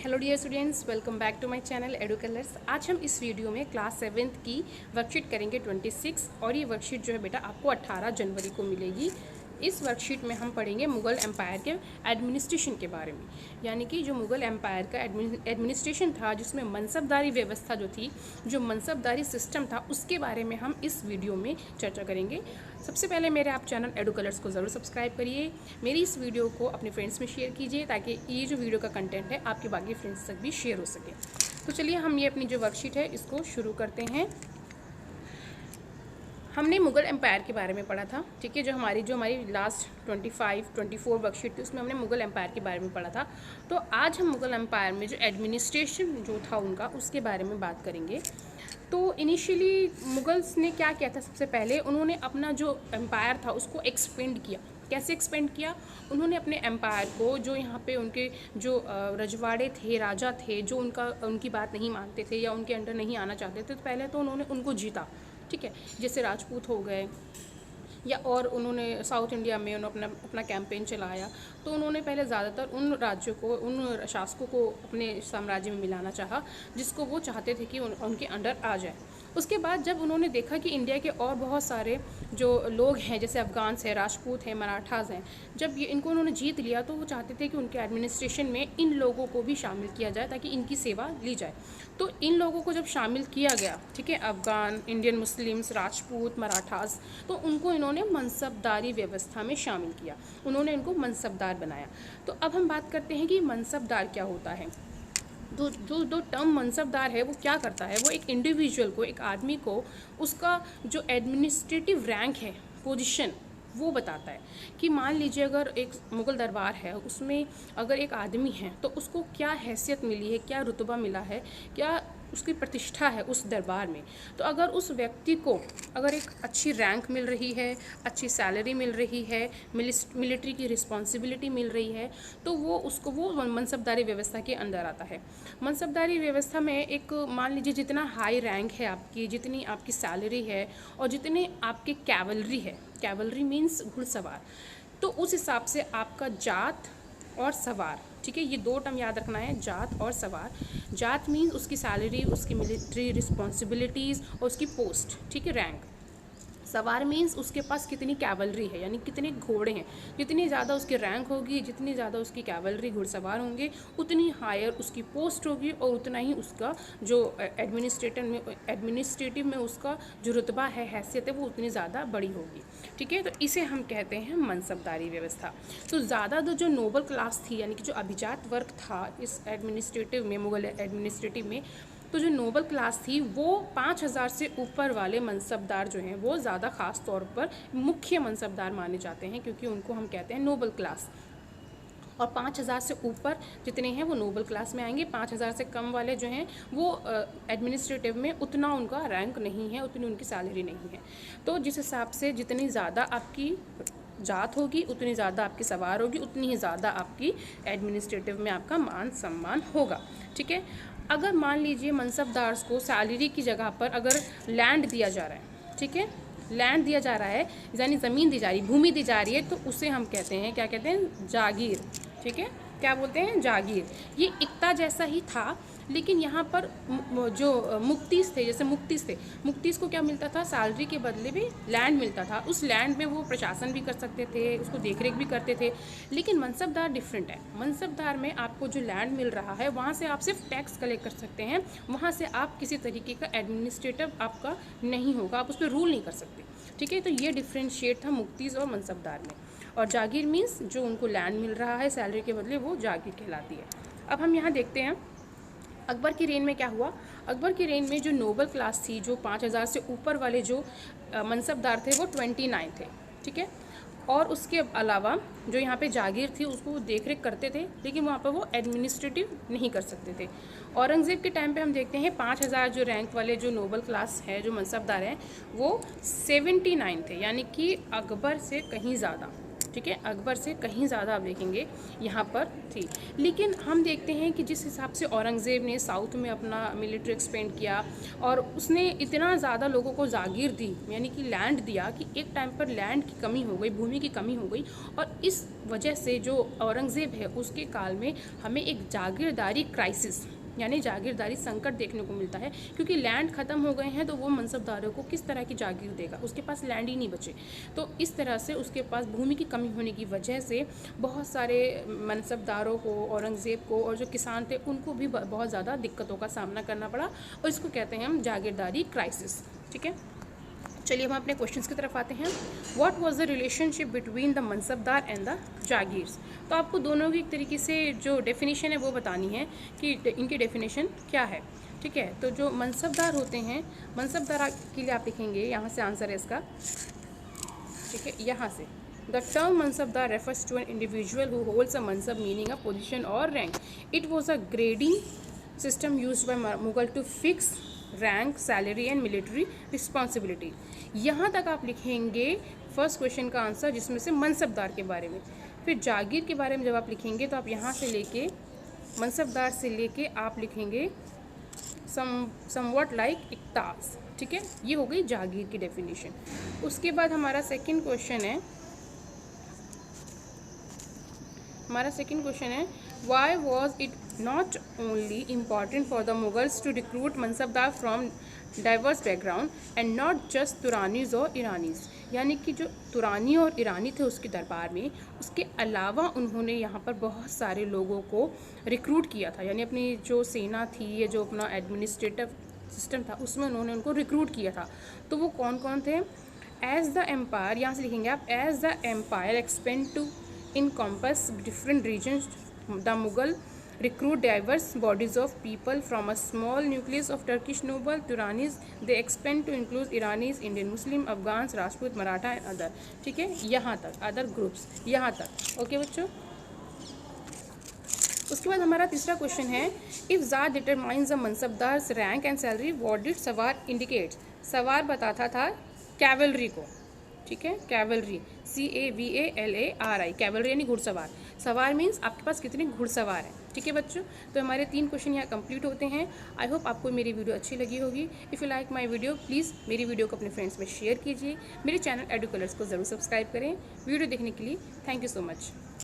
Hello dear students, welcome back to my channel Edu Colours. आज हम इस video में क्लास 7th की वर्कशीट करेंगे 26 और ये वर्कशीट जो है बेटा आपको 18 जनवरी को मिलेगी। इस वर्कशीट में हम पढ़ेंगे मुग़ल एम्पायर के एडमिनिस्ट्रेशन के बारे में, यानी कि जो मुग़ल एम्पायर का एडमिनिस्ट्रेशन था, जिसमें मनसबदारी व्यवस्था जो थी, जो मनसबदारी सिस्टम था, उसके बारे में हम इस वीडियो में चर्चा करेंगे। सबसे पहले मेरे आप चैनल एडू कलर्स को ज़रूर सब्सक्राइब करिए, मेरी इस वीडियो को अपने फ्रेंड्स में शेयर कीजिए ताकि ये जो वीडियो का कंटेंट है आपके बाकी फ्रेंड्स तक भी शेयर हो सके। तो चलिए हम ये अपनी जो वर्कशीट है इसको शुरू करते हैं। हमने मुग़ल एम्पायर के बारे में पढ़ा था, ठीक है। जो हमारी लास्ट 24 वर्कशीट थी उसमें हमने मुग़ल एम्पायर के बारे में पढ़ा था। तो आज हम मुग़ल एम्पायर में जो एडमिनिस्ट्रेशन जो था उनका, उसके बारे में बात करेंगे। तो इनिशियली मुग़ल्स ने क्या किया था, सबसे पहले उन्होंने अपना जो एम्पायर था उसको एक्सपेंड किया। कैसे एक्सपेंड किया? उन्होंने अपने एम्पायर को, जो यहाँ पे उनके जो रजवाड़े थे, राजा थे, जो उनकी बात नहीं मानते थे या उनके अंडर नहीं आना चाहते थे, तो पहले तो उन्होंने उनको जीता, ठीक है। जैसे राजपूत हो गए, या और उन्होंने साउथ इंडिया में उन्होंने अपना कैंपेन चलाया। तो उन्होंने पहले ज़्यादातर उन राज्यों को, उन शासकों को अपने साम्राज्य में मिलाना चाहा जिसको वो चाहते थे कि उनके अंडर आ जाए। उसके बाद जब उन्होंने देखा कि इंडिया के और बहुत सारे जो लोग हैं, जैसे अफ़गान्स हैं, राजपूत हैं, मराठास हैं, जब ये इनको उन्होंने जीत लिया तो वो चाहते थे कि उनके एडमिनिस्ट्रेशन में इन लोगों को भी शामिल किया जाए ताकि इनकी सेवा ली जाए। तो इन लोगों को जब शामिल किया गया, ठीक है, अफ़गान, इंडियन मुस्लिम्स, राजपूत, मराठास, तो उनको इन्होंने मनसबदारी व्यवस्था में शामिल किया, उन्होंने इनको मनसबदार बनाया। तो अब हम बात करते हैं कि मनसबदार क्या होता है। जो टर्म मनसबदार है वो क्या करता है, वो एक इंडिविजुअल को, एक आदमी को, उसका जो एडमिनिस्ट्रेटिव रैंक है, पोजीशन, वो बताता है। कि मान लीजिए अगर एक मुग़ल दरबार है, उसमें अगर एक आदमी है तो उसको क्या हैसियत मिली है, क्या रुतबा मिला है, क्या उसकी प्रतिष्ठा है उस दरबार में। तो अगर उस व्यक्ति को अगर एक अच्छी रैंक मिल रही है, अच्छी सैलरी मिल रही है, मिलिट्री की रिस्पॉन्सिबिलिटी मिल रही है, तो वो मनसबदारी व्यवस्था के अंदर आता है। मनसबदारी व्यवस्था में एक, मान लीजिए जितना हाई रैंक है आपकी, जितनी आपकी सैलरी है और जितने आपके कैवलरी है, कैवलरी मीन्स घुड़सवार, तो उस हिसाब से आपका जात और सवार, ठीक है, ये दो टर्म याद रखना है, जात और सवार। जात मीन्स उसकी सैलरी, उसकी मिलिट्री रिस्पॉन्सिबिलिटीज़ और उसकी पोस्ट, ठीक है, रैंक। सवार मीन्स उसके पास कितनी कैवलरी है, यानी कितने घोड़े हैं। जितनी ज़्यादा उसकी रैंक होगी, जितनी ज़्यादा उसकी कैवलरी, घुड़सवार होंगे, उतनी हायर उसकी पोस्ट होगी और उतना ही उसका जो एडमिनिस्ट्रेटिव में उसका जो रुतबा है, हैसियत है, वो उतनी ज़्यादा बड़ी होगी, ठीक है। तो इसे हम कहते हैं मनसबदारी व्यवस्था। तो ज़्यादा जो नोबल क्लास थी, यानी कि जो अभिजात वर्ग था इस एडमिनिस्ट्रेटिव में, मुग़ल एडमिनिस्ट्रेटिव में, तो जो नोबल क्लास थी वो 5000 से ऊपर वाले मनसबदार जो हैं वो ज़्यादा ख़ास तौर पर मुख्य मनसबदार माने जाते हैं, क्योंकि उनको हम कहते हैं नोबल क्लास। और 5000 से ऊपर जितने हैं वो नोबल क्लास में आएंगे। 5000 से कम वाले जो हैं वो एडमिनिस्ट्रेटिव में उतना उनका रैंक नहीं है, उतनी उनकी सैलरी नहीं है। तो जिस हिसाब से जितनी ज़्यादा आपकी जात होगी, उतनी ज़्यादा आपकी सवार होगी, उतनी ही ज़्यादा आपकी एडमिनिस्ट्रेटिव में आपका मान सम्मान होगा, ठीक है। अगर मान लीजिए मनसबदार्स को सैलरी की जगह पर अगर लैंड दिया जा रहा है, ठीक है, लैंड दिया जा रहा है, यानी ज़मीन दी जा रही, भूमि दी जा रही है, तो उसे हम कहते हैं, क्या कहते हैं, जागीर, ठीक है। क्या बोलते हैं? जागीर। ये इक्ता जैसा ही था, लेकिन यहाँ पर जो मुक्तिस थे, जैसे मुक्तिस को क्या मिलता था, सैलरी के बदले भी लैंड मिलता था। उस लैंड में वो प्रशासन भी कर सकते थे, उसको देखरेख भी करते थे। लेकिन मनसबदार डिफरेंट है। मनसबदार में आपको जो लैंड मिल रहा है वहाँ से आप सिर्फ टैक्स कलेक्ट कर सकते हैं, वहाँ से आप किसी तरीके का एडमिनिस्ट्रेटिव आपका नहीं होगा, आप उस पर रूल नहीं कर सकते, ठीक है। तो ये डिफ्रेंशिएट था मुक्तिस और मनसबदार में। और जागीर मीन्स जो उनको लैंड मिल रहा है सैलरी के बदले, वो जागीर कहलाती है। अब हम यहाँ देखते हैं अकबर की रेन में क्या हुआ। अकबर की रेन में जो नोबल क्लास थी, जो 5000 से ऊपर वाले जो मनसबदार थे, वो 29 थे, ठीक है। और उसके अलावा जो यहाँ पे जागीर थी उसको देख रेख करते थे, लेकिन वहाँ पर वो एडमिनिस्ट्रेटिव नहीं कर सकते थे। औरंगज़ेब के टाइम पे हम देखते हैं 5000 जो रैंक वाले जो नोबल क्लास है, जो मनसबदार हैं, वो 79 थे, यानी कि अकबर से कहीं ज़्यादा, ठीक है, अकबर से कहीं ज़्यादा आप देखेंगे यहाँ पर थी। लेकिन हम देखते हैं कि जिस हिसाब से औरंगज़ेब ने साउथ में अपना मिलिट्री एक्सपेंड किया और उसने इतना ज़्यादा लोगों को जागीर दी, यानी कि लैंड दिया, कि एक टाइम पर लैंड की कमी हो गई, भूमि की कमी हो गई। और इस वजह से जो औरंगज़ेब है उसके काल में हमें एक जागीरदारी क्राइसिस यानी जागीरदारी संकट देखने को मिलता है, क्योंकि लैंड ख़त्म हो गए हैं तो वो मनसबदारों को किस तरह की जागीर देगा, उसके पास लैंड ही नहीं बचे। तो इस तरह से उसके पास भूमि की कमी होने की वजह से बहुत सारे मनसबदारों को, औरंगज़ेब को, और जो किसान थे उनको भी बहुत ज़्यादा दिक्कतों का सामना करना पड़ा, और इसको कहते हैं हम जागीरदारी क्राइसिस। ठीक है, चलिए हम अपने क्वेश्चंस की तरफ आते हैं। What was the relationship between the mansabdar and the jagirs. तो आपको दोनों की एक तरीके से जो डेफिनेशन है वो बतानी है कि इनकी डेफिनेशन क्या है। ठीक है, तो जो मनसबदार होते हैं, मनसबदार के लिए आप लिखेंगे, यहाँ से आंसर है इसका। ठीक है, यहाँ से the term mansabdar refers to an individual who holds a mansab meaning a position और rank. It was a grading system used by Mughal to fix rank, salary and military responsibility. यहाँ तक आप लिखेंगे फर्स्ट क्वेश्चन का आंसर, जिसमें से मनसबदार के बारे में। फिर जागीर के बारे में जब आप लिखेंगे तो आप यहाँ से लेके मनसबदार से लेके आप लिखेंगे समवट लाइक इक्तास। ठीक है, ये हो गई जागीर की डेफिनेशन। उसके बाद हमारा सेकंड क्वेश्चन है, why was it not only important for the Mughals to recruit mansabdar from diverse background and not just Turanis और ईरानीज। यानी कि जो तुरानी और ईरानी थे उसके दरबार में, उसके अलावा उन्होंने यहाँ पर बहुत सारे लोगों को रिक्रूट किया था, यानी अपनी जो सेना थी, ये जो अपना एडमिनिस्ट्रेटिव सिस्टम था, उसमें उन्होंने उनको रिक्रूट किया था। तो वो कौन कौन थे? एज द एम्पायर, यहाँ से लिखेंगे आप, as the empire expand to encompass different regions, the Mughal recruit diverse bodies of people from a small nucleus of Turkish noble Turanis. They expand to include Iranis, Indian Muslim, Afghans, Rajput, Maratha and other. ठीक है, यहाँ तक other groups, यहाँ तक। Okay बच्चों, उसके बाद हमारा तीसरा क्वेश्चन है, if zat determines the mansabdar's rank and salary, what did sawar indicates. सवार बताता था कैवलरी को। ठीक है, कैवलरी, CAVALARI, कैवलरी यानी घुड़सवार। सवार मीन्स आपके पास कितने घुड़सवार हैं। ठीक है बच्चों, तो हमारे 3 क्वेश्चन यहाँ कंप्लीट होते हैं। आई होप आपको मेरी वीडियो अच्छी लगी होगी। If you like my video, please मेरी वीडियो को अपने फ्रेंड्स में शेयर कीजिए। मेरे चैनल एडुकलर्स को ज़रूर सब्सक्राइब करें। वीडियो देखने के लिए थैंक यू सो मच।